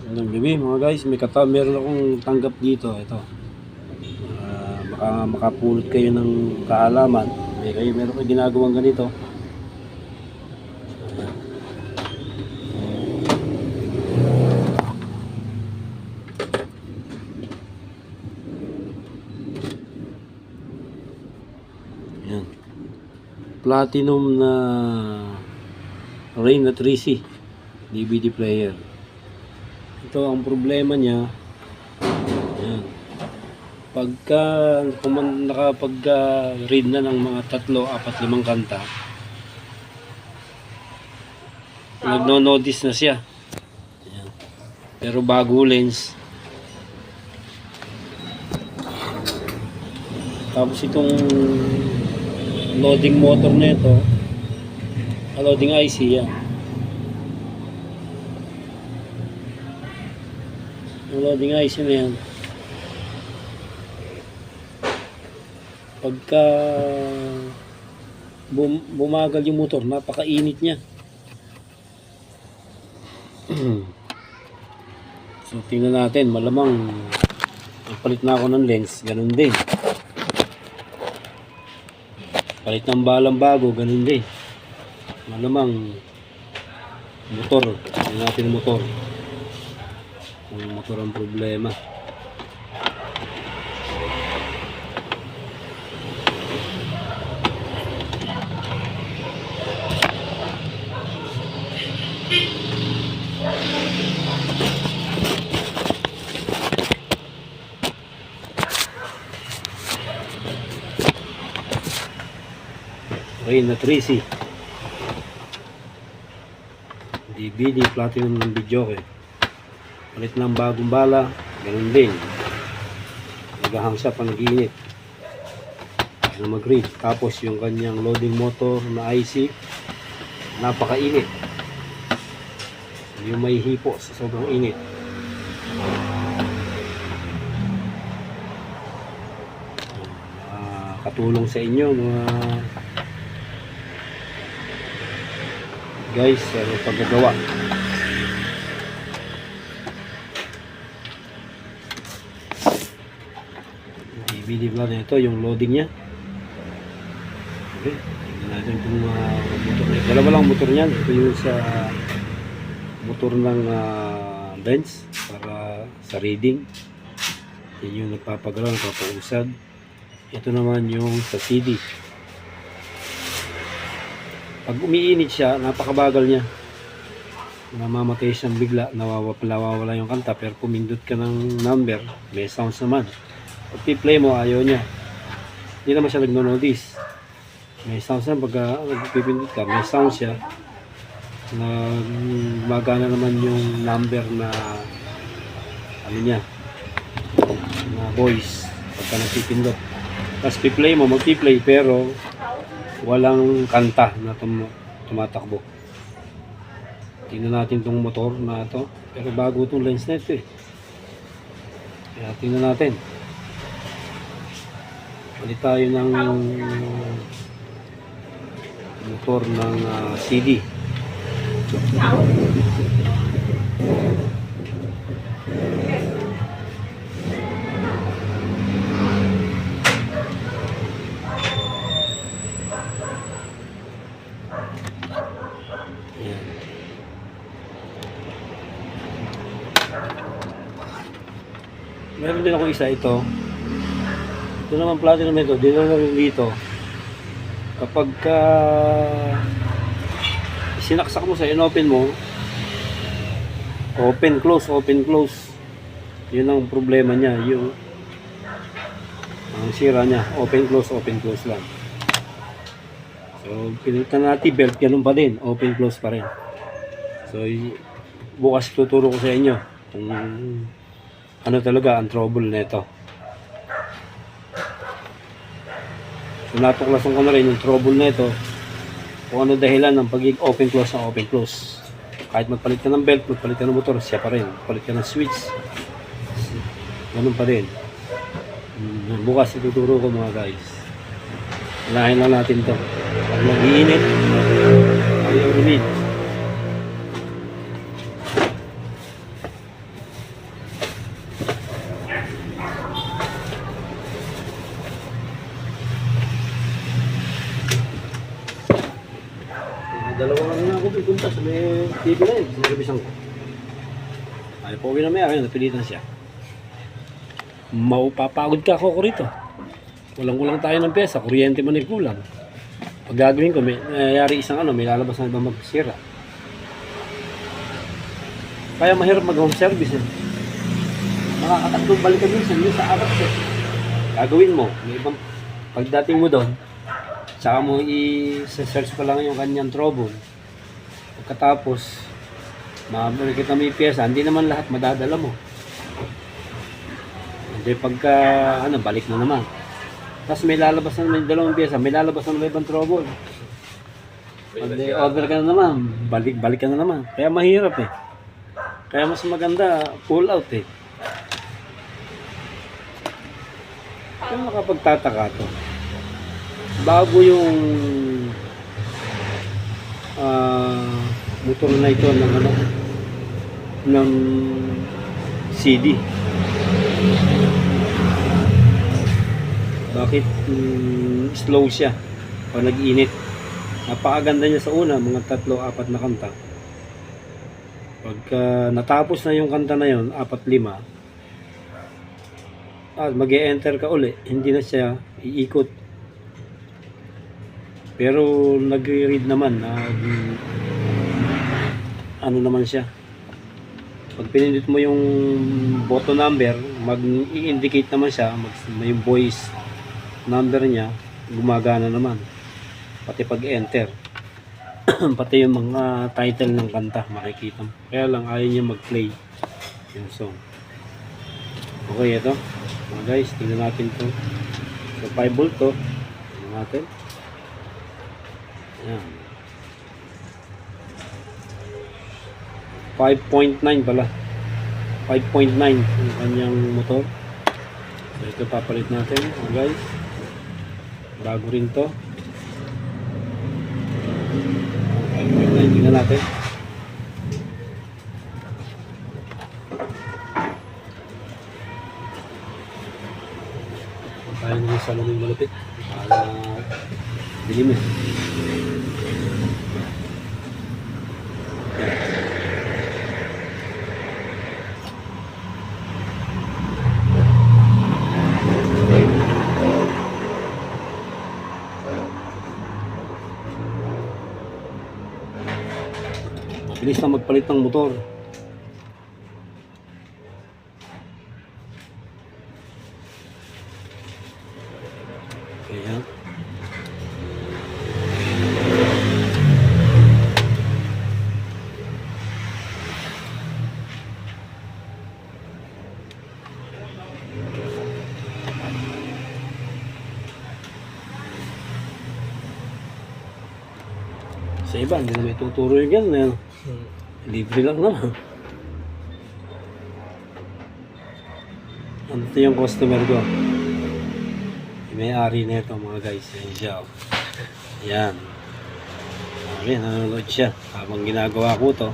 Magandang gabi mga guys, meron akong tanggap dito. Ito, baka makapulot kayo ng kaalaman. Meron kayo ginagawang ganito. Ayan. Platinum na Reyna 3C DVD player. Ito ang problema niya. Ayan. Pagka nakapag-read na ng mga 3, 4, 5 kanta, nagno-notice na siya. Ayan. Pero bago lens. Tapos itong loading motor na ito, loading IC yan. Yung loading IC na yan, pagka bumagal yung motor, napakainit niya. So tingnan natin, malamang palit na ako ng lens, ganun din. Palit ng balang bago, ganun din. Malamang motor, tingnan natin motor. Kung motor ang problema. Reyna 3C DVD platinum ng video palit ng bagong bala, ganun din. Naghahang siya pa, nag-iinit na mag-read. Tapos yung kanyang loading motor na IC, napakainit. Yung may hipo sa sobrang init. Katulong sa inyo mga guys sa paggagawa. DVD vlog na ito, yung loading nya. Okay, tingnan natin kung motor na ito. Dalawa lang motor niyan. Ito yung sa motor ng Benz para sa reading. Yan yung nagpapagalaw, nagpapausad. Ito naman yung sa CD. Pag umiinit siya, napakabagal niya. Namamatay siyang bigla, nawawala yung kanta. Pero pumindot ka ng number, may sounds naman. Pag play mo, ayaw niya. Hindi naman siya nagno-notice. May sounds naman, pag pipindot ka, may sounds siya. Magana naman yung number na ano niya, na voice pagka nagpipindot. Tapos pi-play mo, mag-play pero walang kanta na tumatakbo. Tingnan natin tong motor na ito. Pero bago itong lens na ito Kaya tingnan natin. Palit tayo ng motor ng CD. Meron din ako isa ito. Ito naman platinum ito. Dito na rin dito. Kapag sinaksak mo sa in-open mo, open, close, open, close. Yun ang problema niya. Yung ang sira niya, open, close lang. So, pinilitan natin belt, ganun pa din. Open, close pa rin. So, bukas tuturo ko sa inyo kung ano talaga ang trouble nito. So natuklasan ko na rin yung trouble nito, kung ano dahilan ng pagiging open close ng open close. Kahit magpalit ka ng belt, magpalit ka ng motor, siya pa rin. Palit ka ng switch, ganun pa rin. Bukas ituturo ko mga guys. Unahin lang natin to. Pag mag-iinit, ayaw rumid. punta sa may TV na yun. Sinabisan ko. Ay, pauwi na may akin. Napilitan siya. Maupapagod ka ako rito. Kulang-kulang tayo ng pyesa. Kuryente man ay kulang. Pag gagawin ko, may nangyayari isang may lalabas na ibang magsira. Kaya mahirap mag-home service eh. Makakatatlong balik ka minsan yun sa apat eh. Gagawin mo, may ibang pagdating mo doon, saka mo i-search pa lang yung kanyang trouble. Pagkatapos, mabalik kita may pyesa, hindi naman lahat madadala mo. Hindi pagka, balik mo naman. Tapos may lalabas na may dalawang pyesa, may lalabas na may ibang trouble. Pag order ka na naman, balik ka na naman. Kaya mahirap eh. Kaya mas maganda, pull out eh. Kaya makapagtataka to. Bago yung motor na ito ng CD. Bakit slow siya pag nag-init? Napakaganda niya sa una, mga 3-4 na kanta. Pagka natapos na yung kanta na yon, 4-5, mag-e-enter ka uli, hindi na siya iikot. Pero nag-read naman, naman siya. Pag pinindot mo yung button number, mag-i-indicate naman siya, yung voice number niya, gumagana naman. Pati pag-enter. Pati yung mga title ng kanta, makikita mo. Kaya lang, ayaw niya mag-play yung song. Okay, ito. Mga guys, tingnan natin to. So, 5 volt to. Tingnan natin. Ayan. 5.9 pala. 5.9 yung kanyang motor. So, ito papalit natin, mga guys. Bago rin to. 5.9, tingnan natin. Tayo naman sa lamang malupit para dilim eh. Mabilis na magpalit ng motor. Ayan. Sa iba, hindi na may tuturo yung ganyan. Libre lang naman. Ano ito yung customer ko? May-ari na ito mga guys. Ayan siya. Ayan. Ayan, nanonood siya. Habang ginagawa ko to.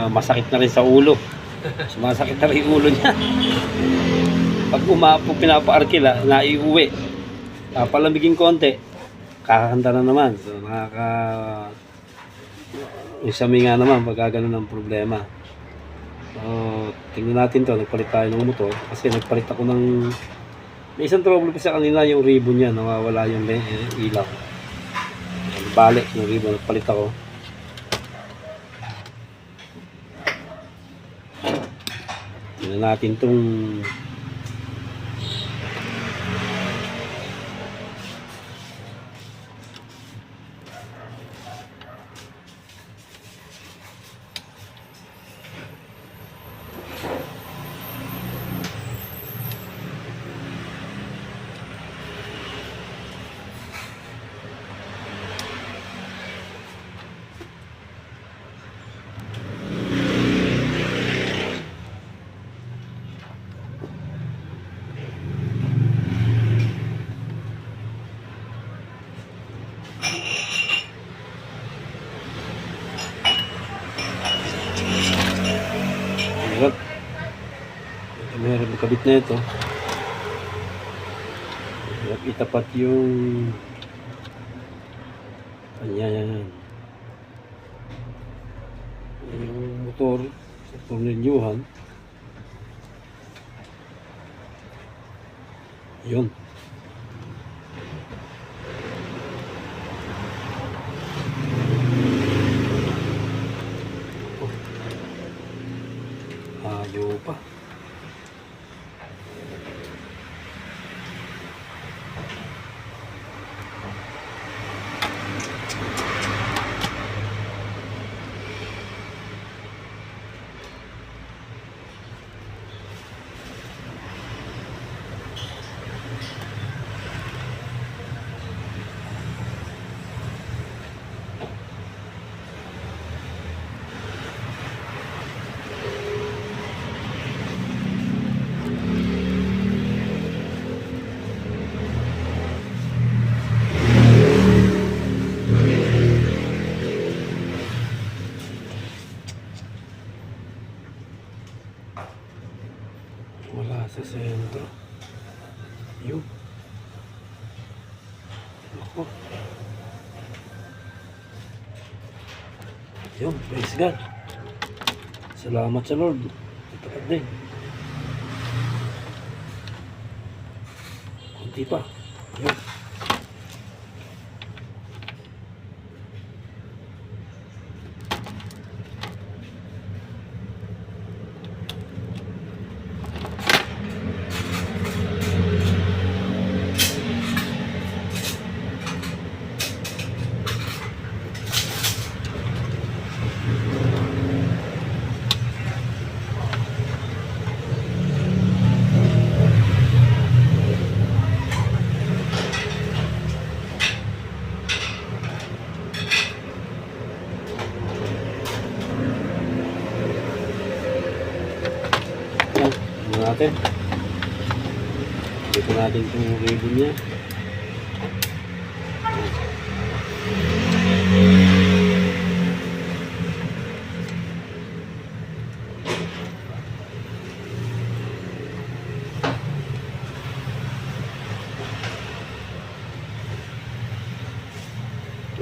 Masakit na rin sa ulo. Masakit na rin yung ulo niya. Pag pinapaarkila, naiuwi. Palamigin konti. Kakakanta na naman. So, yung sami nga naman, pag ganun ang problema. So, tingnan natin to. Nagpalit tayo ng motor. Kasi nagpalit ako ng... May isang trouble pa sa kanila, yung ribbon niya. Nawawala yung ilaw. Balik yung ribbon. Nagpalit ako. Tingnan natin tong... Meron kabit na ito. Itapat yung yan. motor sa tornilyuhan. Yun. Ayaw pa. Wala sa sentro. Yun. Ako. Yun, praise God. Salamat sa Lord. Tapat din. Kunti pa. Yun. Natin. Dito natin itong ribbon niya.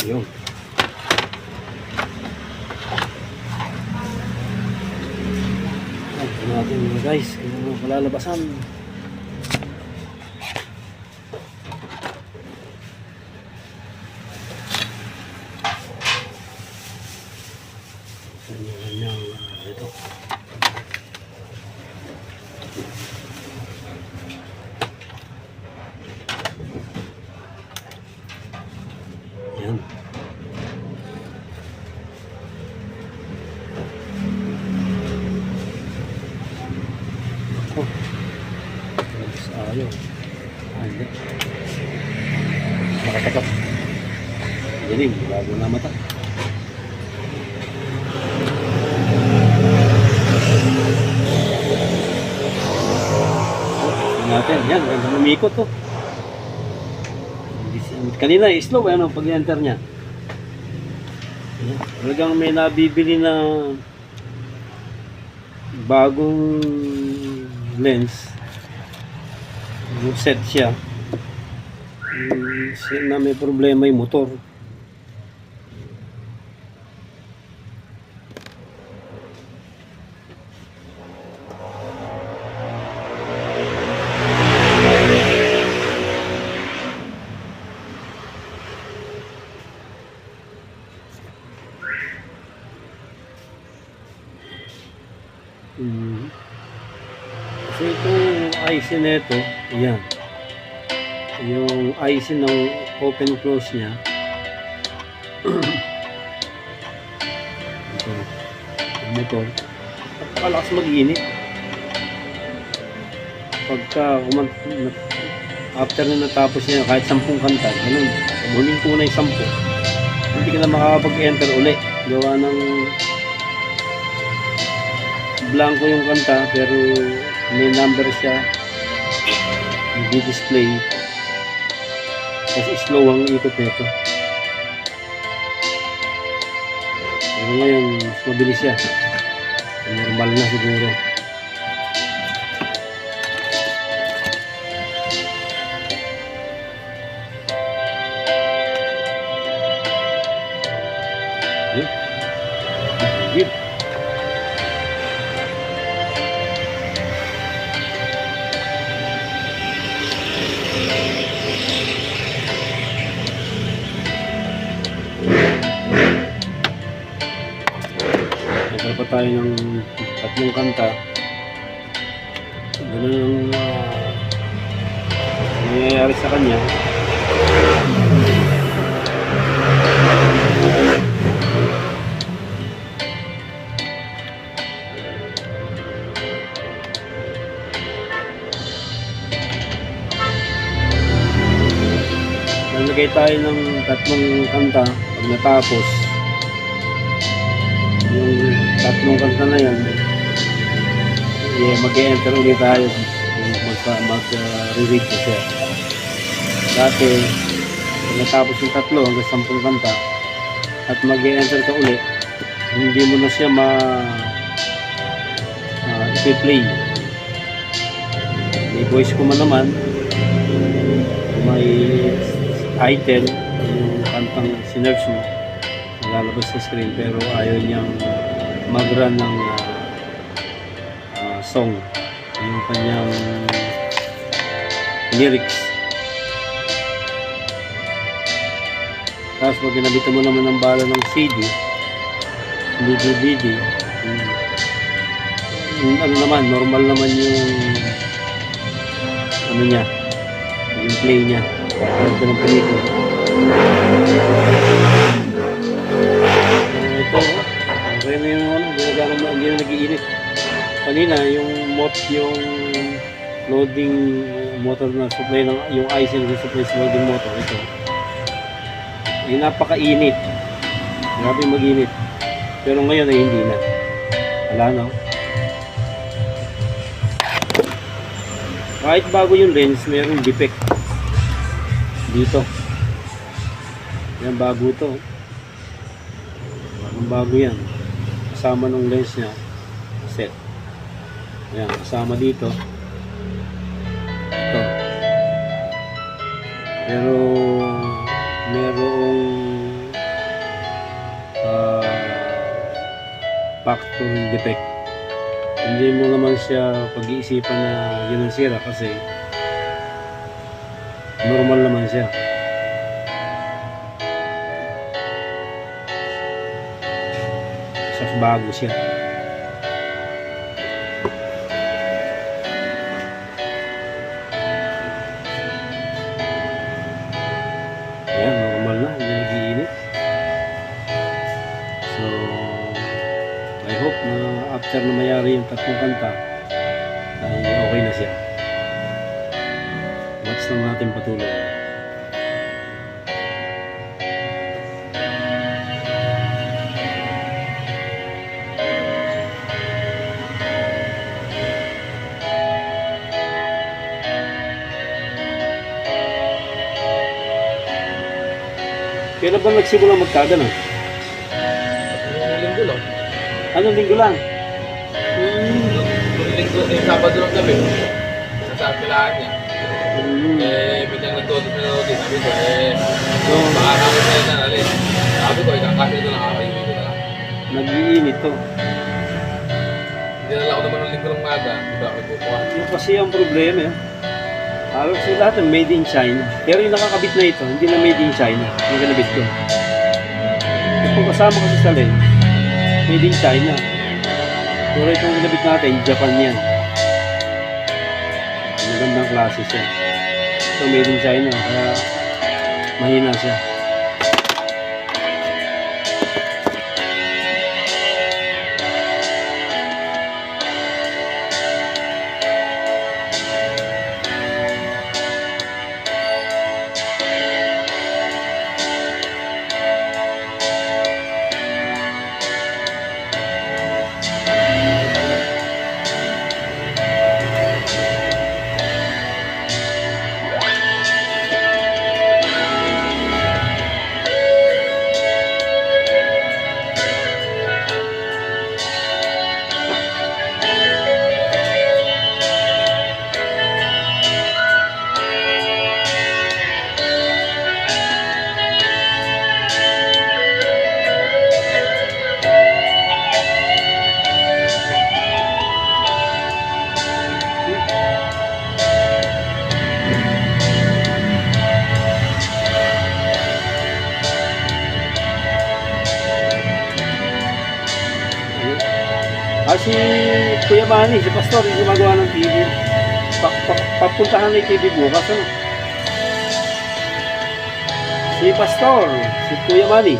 Yun. Natin mga guys, kung ano palalabasan. Kanya-kanyang ito. Yan. Oh, ayaw. Hindi. Makatakap. Yan bago na mata. Natin, yan, umikot to. Kanina, slow, ano, pag-enter niya. Talagang may nabibili na bagong lens. Set siya. Na may problema yung motor. Kasi itong IC nito, yan. Yung IC ng open close niya. Ito, yung motor. Napakalakas mag-init. Pagka after na natapos niya, kahit 10 kanta, ganun. Huling ko na yung 10. Hindi ka na makakapag-enter uli. Gawa ng blanco yung kanta, pero may number siya, hindi display kasi slow ang ikot nito. Pero ngayon mas mabilis siya, normal na siguro. Yun. tayo ng tatlong kanta. Ganun ang nangyayari sa kanya. Naglagay tayo ng tatlong kanta. Pag natapos yung tatlong kanta na yan, mag-enter ulit tayo mag-reread ko siya. Dati pag natapos yung tatlo hanggang 10 kanta at mag-enter ka ulit, hindi mo na siya i-play. May voice ko man naman, may title yung kantang sinerch mo, lalabas sa screen, pero ayaw niyang mag-run ng song, yung kanyang lyrics. Tapos pag ginabitan mo naman ng bala ng CD, DVD, ano naman, normal naman yung ano niya, yung play niya. Ito ng pelikula. Ito, okay na yung ano, hindi na nag-iinit. Kanina, yung loading motor na supply ng, yung IC na supply sa loading motor, ito. Ay napakainit. Grabe mag-init. Pero ngayon ay hindi na. Wala na. Kahit bago yung lens, mayroong defect dito. Yan, bago to. Bago yan. Kasama ng lens niya. Set. Yan, kasama dito. Ito. Pero merong factory defect. Hindi mo naman siya pag-iisipan na yun ang sira kasi normal naman siya. Bago siya. Ayan, normal na, hindi nag-iinit. So, I hope na after na mayari yung tatlong kanta ay okay na siya. Watch lang natin patuloy. Kailan ba nagsimula magkada na? Linggo lang. Anong linggo lang? Linggo, Sabado lang gabi. Sa kilaan niya. Biglang nagtulog na natin. Sabi ko, baka namin sa'yo na natin. Sabi ko, ikakasya ito lang ako. Ibig ko na lang. Nag-iinit to. Hindi na lang ako naman ng linggo lang maga. Diba ako nagpupuha. Yung kasi ang problema eh. Halos lahat ng made in China. Pero yung nakakabit na ito, hindi na made in China. Yung kinabit ko. Kung kasama kasi sa lens, made in China. Pero itong kinabit natin, Japan yan. Magandang klase siya. Ito made in China, kaya mahina siya. Si Kuya Manny, si Pastor, yung gumagawa ng TV. Papuntahan na yung TV bukas, ano? Si Pastor, si Kuya Manny.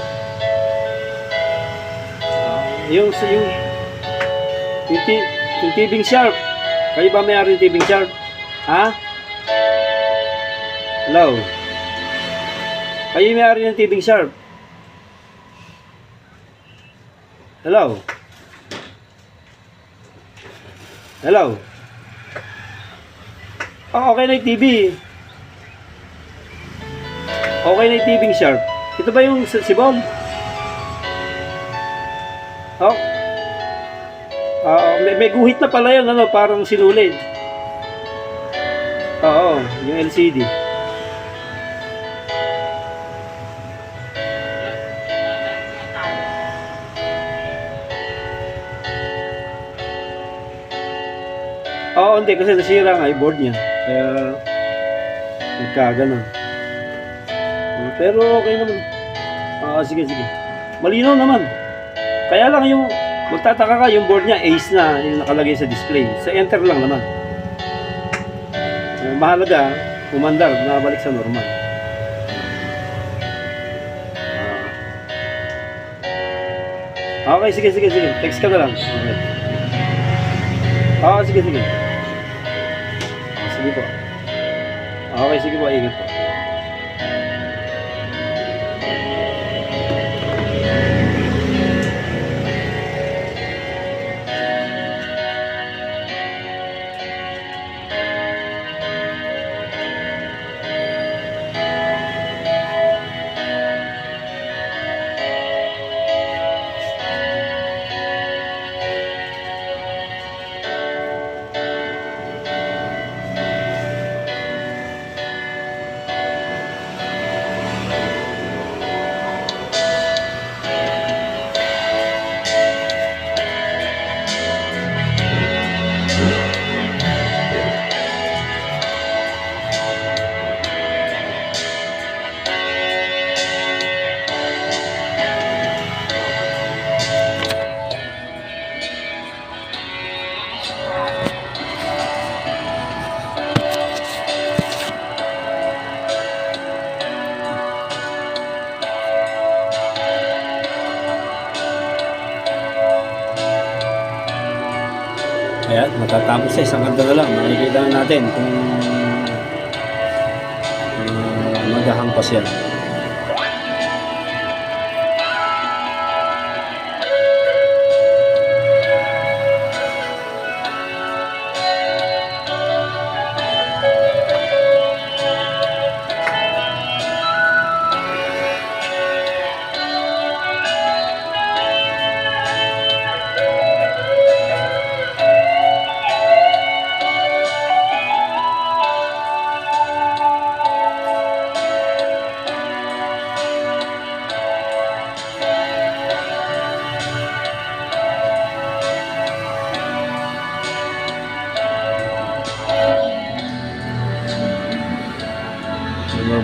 Yung TV Sharp. Kayo ba may-ari ng TV Sharp? Ha? Hello? Kayo may-ari ng TV Sharp? Hello? Hello? Oh, okay na yung TV. Okay na yung TV Sharp. Ito ba yung si Bon? Oh. May guhit na pala yun, ano, parang sinulid. Oo, yung LCD. Oo, hindi, kasi nasira nga yung board niya. Kaya, nagkaganon. Pero okay naman. Sige. Malinaw naman. Kaya lang yung, magtataka ka, yung board niya, ace na, yung nakalagay sa display. Sa enter lang naman. Mahalaga, umandar, nabalik sa normal. Okay, sige. Text ka na lang. Okay. Sige. Sige po. Okay, sige po. Ingat po. Ayan, matatapos sa isang kanta na lang. Makikita na natin kung maghahampas yan.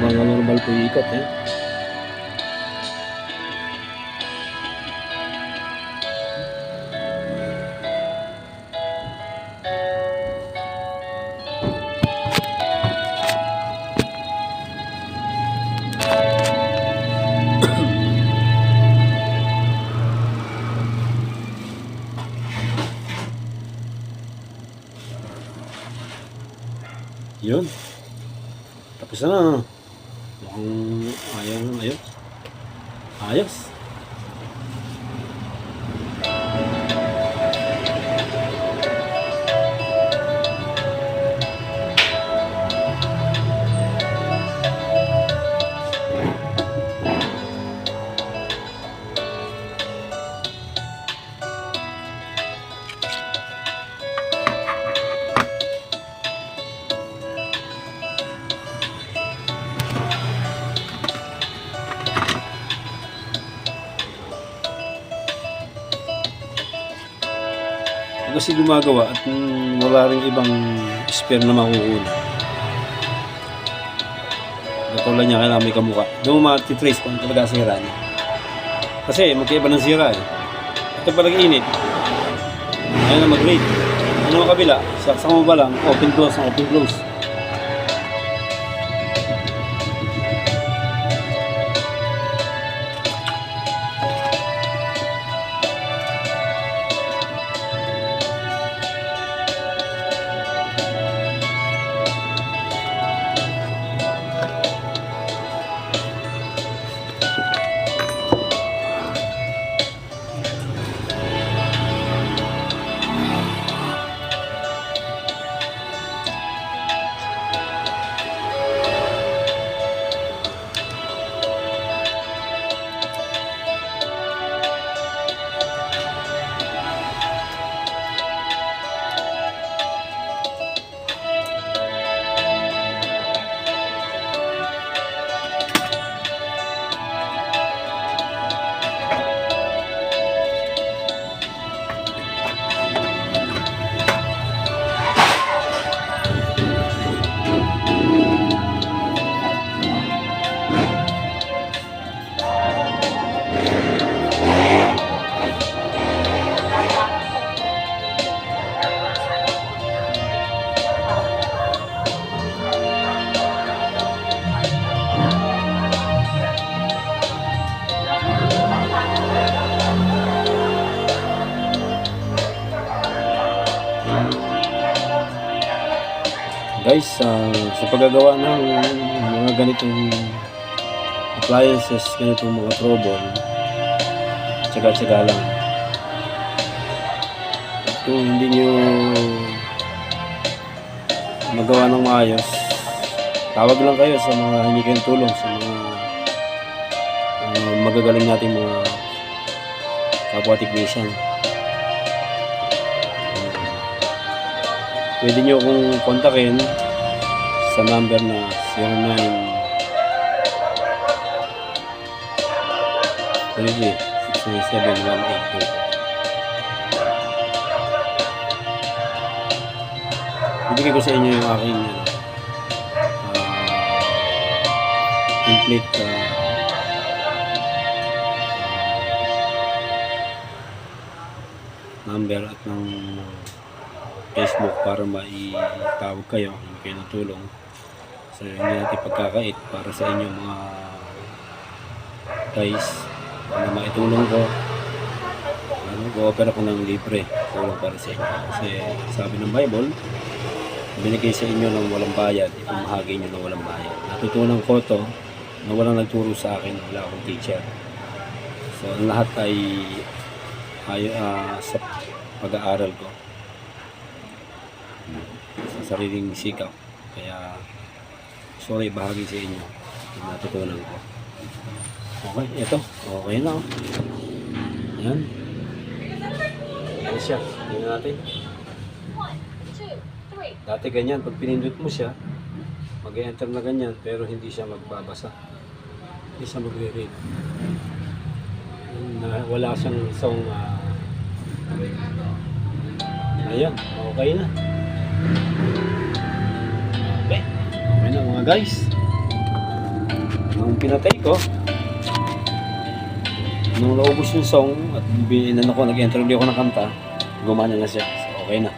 Normal po yung ikot, eh. Yun. Tapos na. Mukhang ayos. Kasi gumagawa at wala rin ibang spare na makukuha. Katulad niya, kailangan may kamukha. Doon mo matitrace kung talaga sira niya. Kasi magkaiba ng sira eh. Ito palang init. Ayaw na mag-rate. Ano ang kabila? Saksak mo ba lang? Open close, open close. Guys, sa paggagawa ng mga ganitong appliances, ganitong mga trouble, tsaga-tsaga lang. Kung hindi nyo magawa ng maayos, tawag lang kayo sa mga hindi kayong tulong, sa mga magagaling nating mga kapwa technician. Pwede nyo kong kontakin sa number na 0933-697-182. Bibigay ko sa inyo yung aking complete number at ng Facebook para maitawag kayo kung kayo ng tulong sa hindi natin pagkakait para sa inyo mga guys, na maitulong ko. Go-offer ako ng libre tulong para sa inyo kasi sabi ng Bible, binigay sa inyo ng walang bayad, ipamahagi nyo ng walang bayad. Natutunan ko to na walang nagturo sa akin, wala akong teacher. So ang lahat ay sa pag-aaral ko, sa sariling sikap. Kaya sorry, bahagi sa inyo yung natutunan ko. Okay, ito. Okay na. Yan. Yan siya. Tingnan natin. Dati ganyan, pag pinindot mo siya, mag-enter na ganyan, pero hindi siya magbabasa. Hindi siya magre-read. Wala siyang isang ayan, okay na. Okay. Okay na mga guys. Nung pinatay ko, nung naubos yung song at nag-enter ulit ako ng kanta, gumana na siya. So, okay na.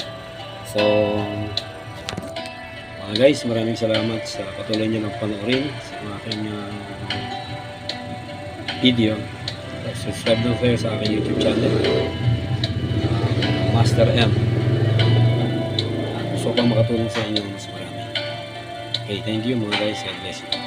So, mga guys, maraming salamat sa patuloy nyo ng panoorin sa aking video. Subscribe lang kayo sa aking YouTube channel, Master M. Gusto ko makatulong sa inyo mas marami. Okay, thank you mga guys. God bless you.